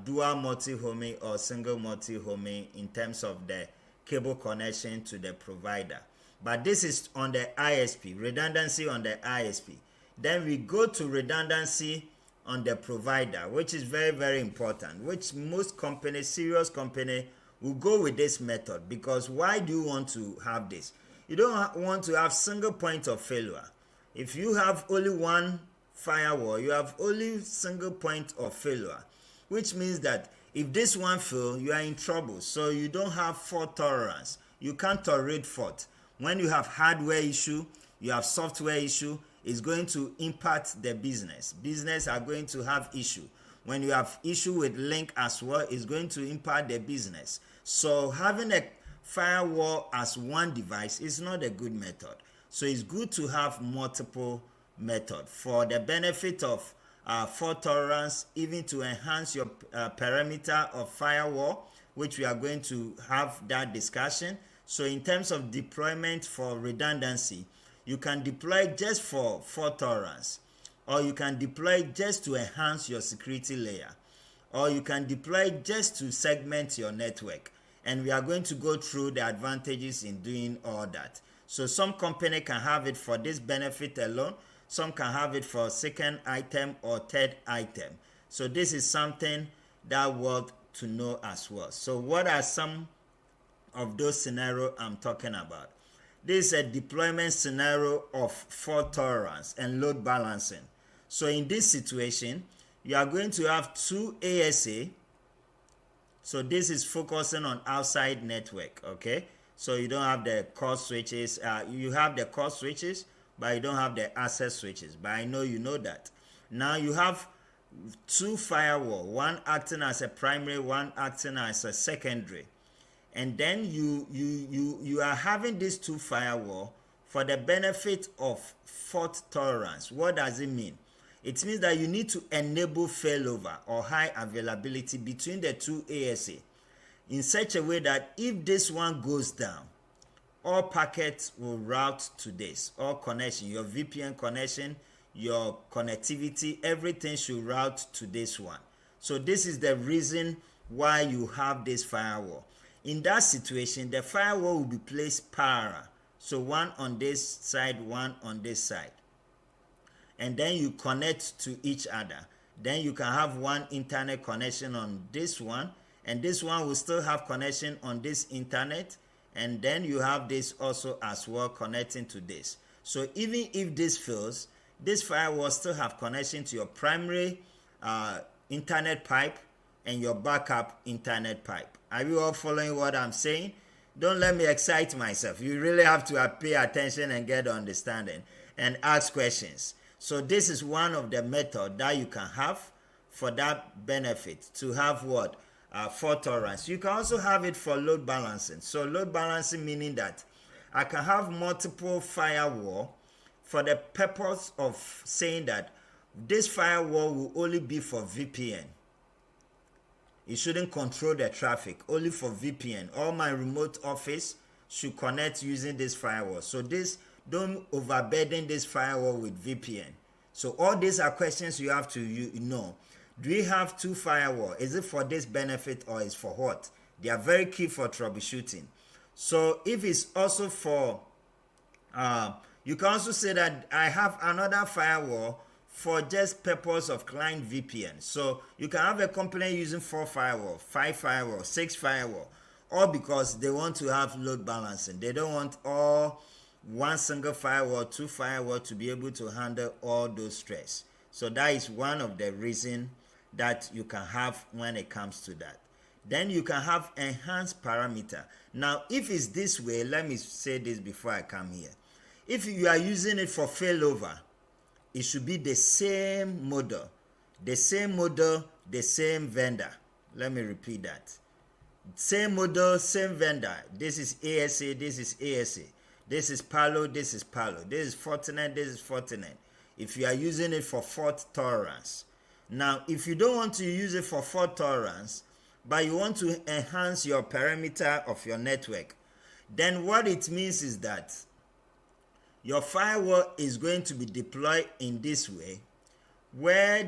Dual multi-homing or single multi-homing in terms of the cable connection to the provider. But this is on the ISP, redundancy on the ISP. Then we go to redundancy on the provider, which is very, very important, which most companies, serious company, will go with this method. Because why do you want to have this? You don't want to have single point of failure. If you have only one firewall, you have only single point of failure, which means that if this one fails, you are in trouble. So you don't have fault tolerance. You can't tolerate fault. When you have hardware issue, you have software issue, it's going to impact the business. Business are going to have issue. When you have issue with link as well, it's going to impact the business. So having a firewall as one device is not a good method. So it's good to have multiple methods for the benefit of fault tolerance, even to enhance your perimeter of firewall, which we are going to have that discussion. So in terms of deployment for redundancy, you can deploy just for fault tolerance, or you can deploy just to enhance your security layer, or you can deploy just to segment your network. And we are going to go through the advantages in doing all that. So some company can have it for this benefit alone. Some can have it for second item or third item. So this is something that worth to know as well. So what are some of those scenarios I'm talking about? This is a deployment scenario of fault tolerance and load balancing. So in this situation, you are going to have two ASA. So this is focusing on outside network, okay? So you don't have the core switches. You have the core switches, but you don't have the access switches. But I know you know that. Now you have two firewall, one acting as a primary, one acting as a secondary. And then you are having these two firewall for the benefit of fault tolerance. What does it mean? It means that you need to enable failover or high availability between the two ASA in such a way that if this one goes down, all packets will route to this, all connection, your VPN connection, your connectivity, everything should route to this one. So this is the reason why you have this firewall. In that situation, the firewall will be placed para. So one on this side, one on this side. And then you connect to each other. Then you can have one internet connection on this one, and this one will still have connection on this internet, and then you have this also as well connecting to this. So even if this fails, this firewall still have connection to your primary internet pipe and your backup internet pipe. Are you all following what I'm saying? Don't let me excite myself. You really have to pay attention and get understanding and ask questions. So this is one of the methods that you can have for that benefit, to have what? Fault tolerance. You can also have it for load balancing. So load balancing meaning that I can have multiple firewall for the purpose of saying that this firewall will only be for VPN. It shouldn't control the traffic, only for VPN. All my remote office should connect using this firewall. So this, don't overburden this firewall with VPN. So all these are questions you have to know. Do we have two firewall? Is it for this benefit or is for what? They are very key for troubleshooting. So if it's also for, you can also say that I have another firewall for just purpose of client VPN. So you can have a company using 4 firewall, 5 firewall, 6 firewall, all because they want to have load balancing. They don't want all one single firewall, 2 firewall to be able to handle all those stress. So that is one of the reasons that you can have when it comes to that. Then you can have enhanced parameter. Now, if it's this way, let me say this before I come here. If you are using it for failover, it should be the same model, the same vendor. Let me repeat that. Same model, same vendor. This is ASA, this is ASA. This is Palo, this is Palo. This is Fortinet, this is Fortinet. If you are using it for fault tolerance. Now, if you don't want to use it for fault tolerance, but you want to enhance your perimeter of your network, then what it means is that your firewall is going to be deployed in this way, where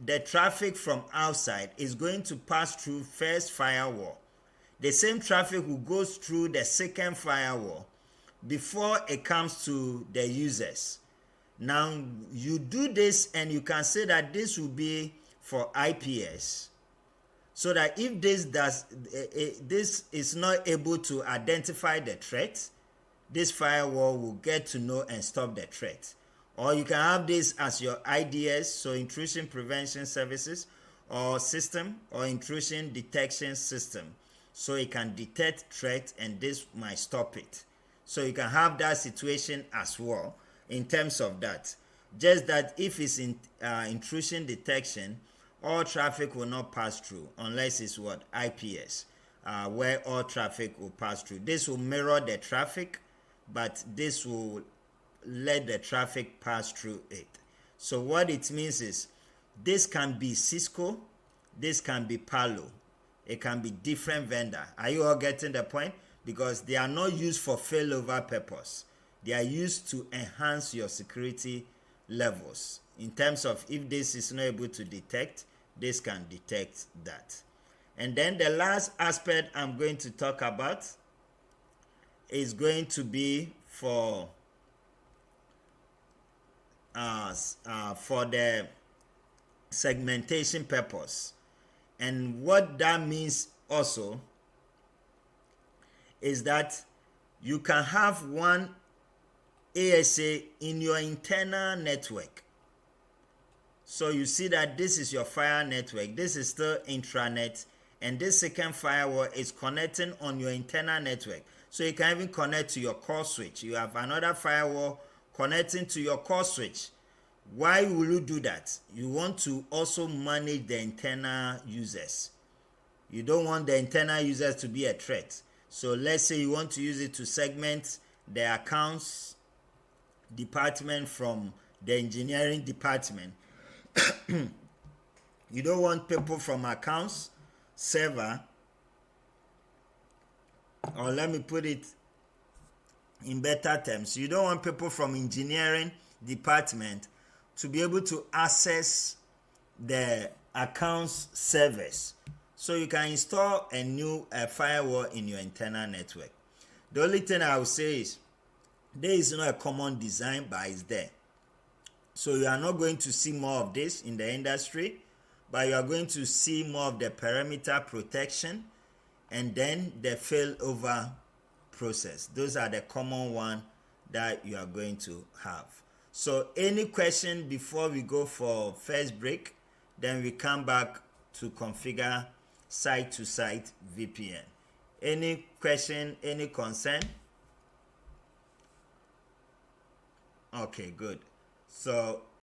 the traffic from outside is going to pass through first firewall. The same traffic will go through the second firewall before it comes to the users. Now, you do this and you can say that this will be for IPS, so that if this is not able to identify the threat, this firewall will get to know and stop the threat. Or you can have this as your IDS, so intrusion prevention services, or system, or intrusion detection system, so it can detect threat and this might stop it. So you can have that situation as well in terms of that. Just that if it's in intrusion detection, all traffic will not pass through unless it's what? IPS, where all traffic will pass through. This will mirror the traffic, but this will let the traffic pass through it. So what it means is this can be Cisco, this can be Palo, it can be different vendor. Are you all getting the point? Because they are not used for failover purpose. They are used to enhance your security levels. In terms of if this is not able to detect, this can detect that. And then the last aspect I'm going to talk about is going to be for the segmentation purpose. And what that means also is that you can have one ASA in your internal network. So you see that this is your fire network, this is still intranet, and this second firewall is connecting on your internal network. So you can even connect to your core switch. You have another firewall connecting to your core switch. Why will you do that? You want to also manage the internal users. You don't want the internal users to be a threat. So let's say you want to use it to segment the accounts department from the engineering department. You don't want people from accounts, server, or let me put it in better terms, you don't want people from engineering department to be able to access the accounts servers. So you can install a new firewall in your internal network. The only thing I will say is there is not a common design, but it's there. So you are not going to see more of this in the industry, but you are going to see more of the perimeter protection and then the failover process. Those are the common one that you are going to have. So any question before we go for first break, then we come back to configure site-to-site VPN. Any question, any concern? Okay, good. So